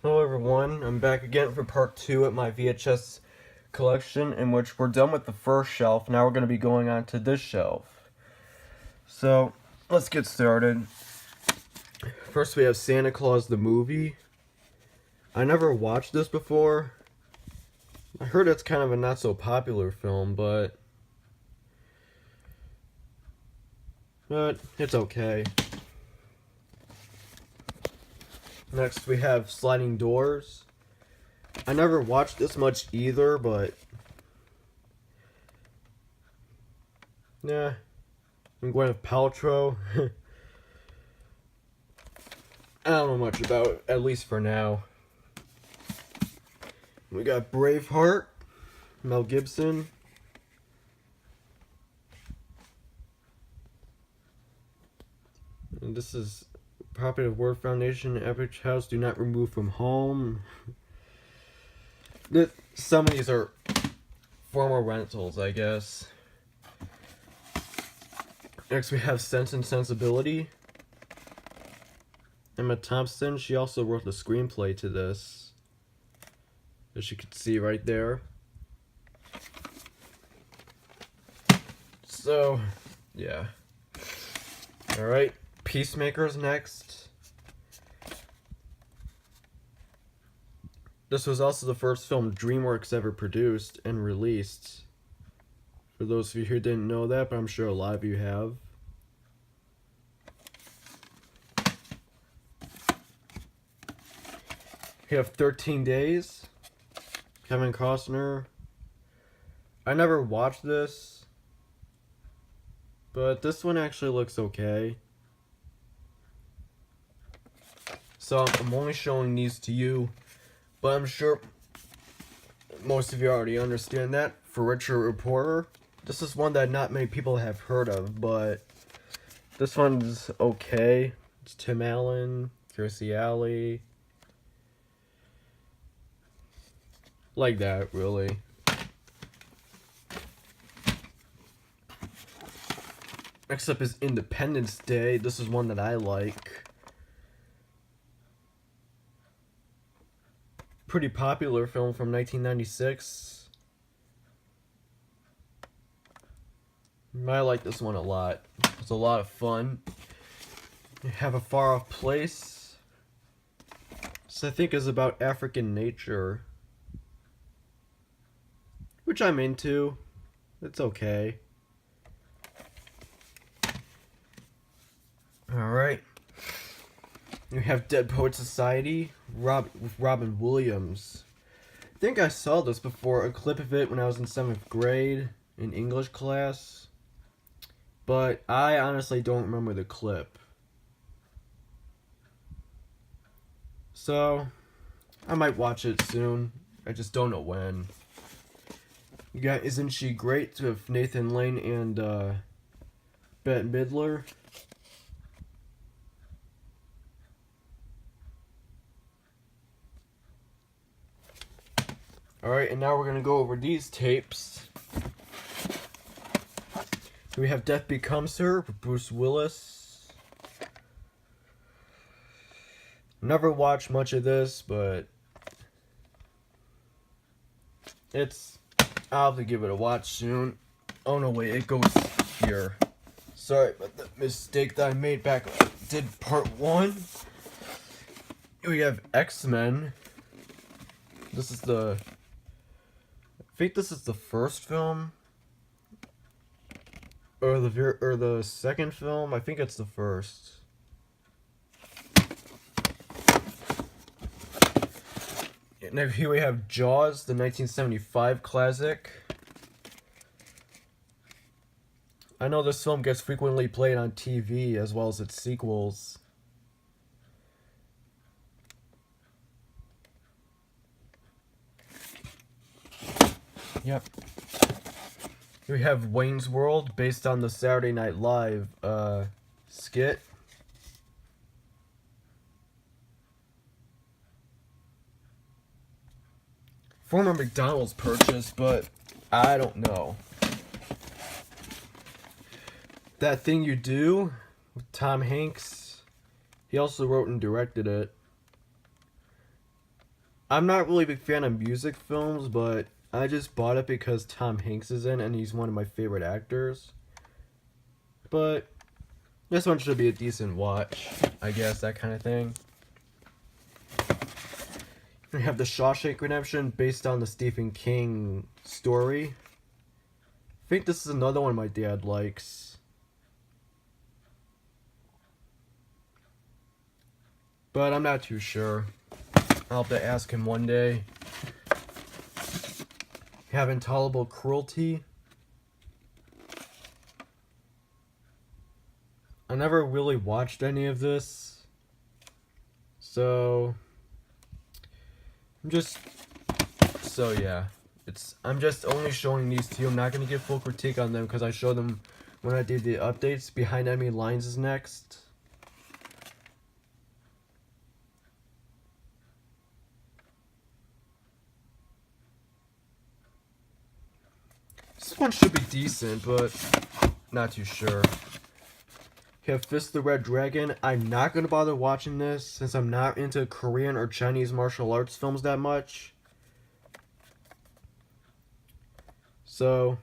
Hello everyone, I'm back again for part 2 at my VHS collection, in which we're done with the first shelf. Now we're going to be going on to this shelf. So, let's get started. First we have Santa Claus the movie. I never watched this before. I heard it's kind of a not so popular film, but it's okay. Next we have Sliding Doors. I never watched this much either, but yeah, I'm Gwyneth Paltrow. I don't know much about it, at least for now. We got Braveheart, Mel Gibson. And this is property of Word Foundation, Average House, Do Not Remove from Home. Some of these are former rentals, I guess. Next we have Sense and Sensibility. Emma Thompson, she also wrote the screenplay to this, as you can see right there. So, yeah. Alright, Peacemakers next. This was also the first film DreamWorks ever produced and released. For those of you who didn't know that, but I'm sure a lot of you have. We have 13 Days. Kevin Costner. I never watched this, but this one actually looks okay. So I'm only showing these to you, but I'm sure most of you already understand that. For Richard Reporter, this is one that not many people have heard of, but this one's okay. It's Tim Allen, Kirstie Alley. Like that, really. Next up is Independence Day. This is one that I like. Pretty popular film from 1996. I like this one a lot. It's a lot of fun. You have A Far Off Place. This I think is about African nature, which I'm into. It's okay. Alright. You have Dead Poet Society, with Robin Williams. I think I saw this before, a clip of it when I was in 7th grade in English class. But I honestly don't remember the clip. So, I might watch it soon. I just don't know when. You got Isn't She Great with Nathan Lane and Bette Midler. Alright, and now we're going to go over these tapes. We have Death Becomes Her with Bruce Willis. Never watched much of this, but I'll have to give it a watch soon. Oh no, wait, it goes here. Sorry about the mistake that I made back when I did part 1. We have XMen. I think this is the first film. Or the second film. I think it's the first. Now here we have Jaws, the 1975 classic. I know this film gets frequently played on TV as well as its sequels. Yep. We have Wayne's World, based on the Saturday Night Live skit. Former McDonald's purchase, but I don't know. That Thing You Do with Tom Hanks. He also wrote and directed it. I'm not really a big fan of music films, but I just bought it because Tom Hanks is in and he's one of my favorite actors. But this one should be a decent watch, I guess, that kind of thing. We have The Shawshank Redemption, based on the Stephen King story. I think this is another one my dad likes. But I'm not too sure. I'll have to ask him one day. We have Intolerable Cruelty. I never really watched any of this. So yeah. I'm just only showing these to you. I'm not gonna give full critique on them because I showed them when I did the updates. Behind Enemy Lines is next. This one should be decent, but not too sure. We have Fist the Red Dragon. I'm not gonna bother watching this since I'm not into Korean or Chinese martial arts films that much. So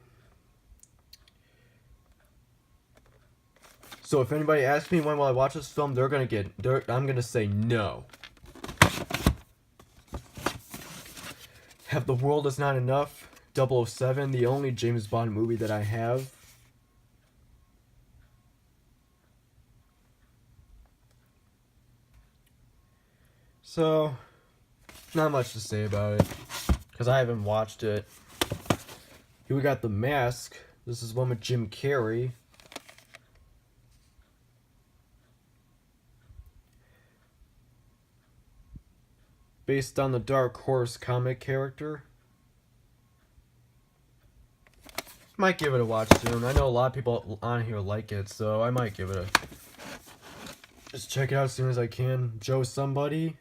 if anybody asks me when will I watch this film, I'm gonna say no. Have The World Is Not Enough. 007, the only James Bond movie that I have. So, not much to say about it, because I haven't watched it. Here we got The Mask. This is one with Jim Carrey. Based on the Dark Horse comic character. Might give it a watch soon. I know a lot of people on here like it, so I might give it a... Just check it out as soon as I can. Joe Somebody.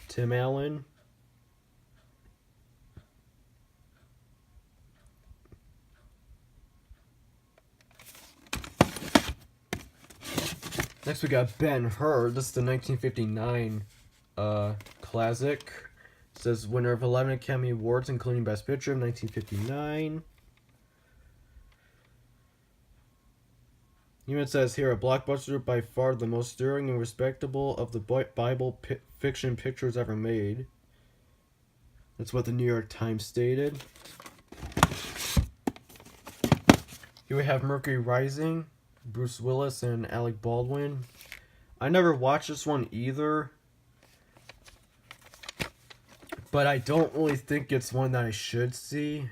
Tim Allen. Next we got Ben-Hur. This is the 1959 classic. It says winner of 11 Academy Awards, including Best Picture of 1959. Even says here, a blockbuster by far the most stirring and respectable of the Bible fiction pictures ever made. That's what the New York Times stated. Here we have Mercury Rising, Bruce Willis and Alec Baldwin. I never watched this one either, but I don't really think it's one that I should see.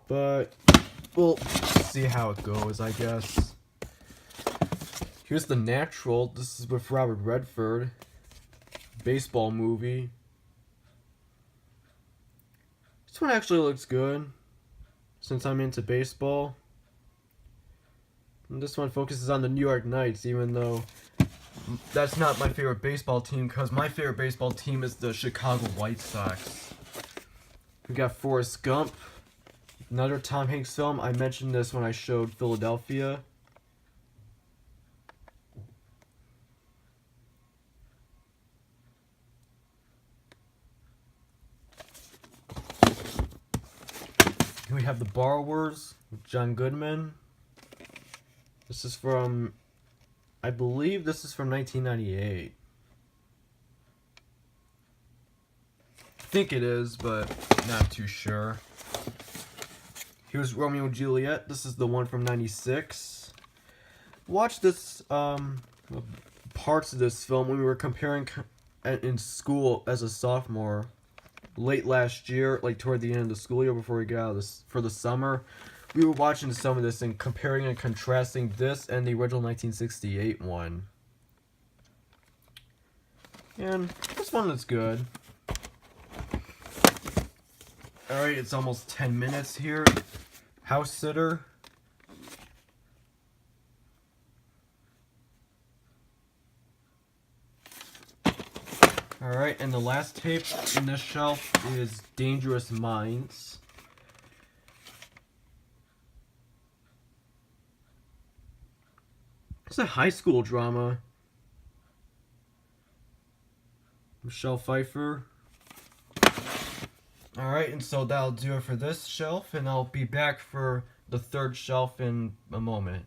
But we'll see how it goes, I guess. Here's The Natural. This is with Robert Redford. Baseball movie. This one actually looks good, since I'm into baseball. And this one focuses on the New York Knights, even though that's not my favorite baseball team, because my favorite baseball team is the Chicago White Sox. We got Forrest Gump. Another Tom Hanks film. I mentioned this when I showed Philadelphia. Here we have The Borrowers with John Goodman. This is from, I believe this is from 1998. I think it is, but not too sure. Here's Romeo Juliet. This is the one from 96. Watched this, parts of this film when we were comparing in school as a sophomore. Late last year, like toward the end of the school year before we got out of this, for the summer. We were watching some of this and comparing and contrasting this and the original 1968 one. And this one is good. Alright, it's almost 10 minutes here. House Sitter. Alright, and the last tape in this shelf is Dangerous Minds. It's a high school drama. Michelle Pfeiffer. Alright, and so that'll do it for this shelf, and I'll be back for the third shelf in a moment.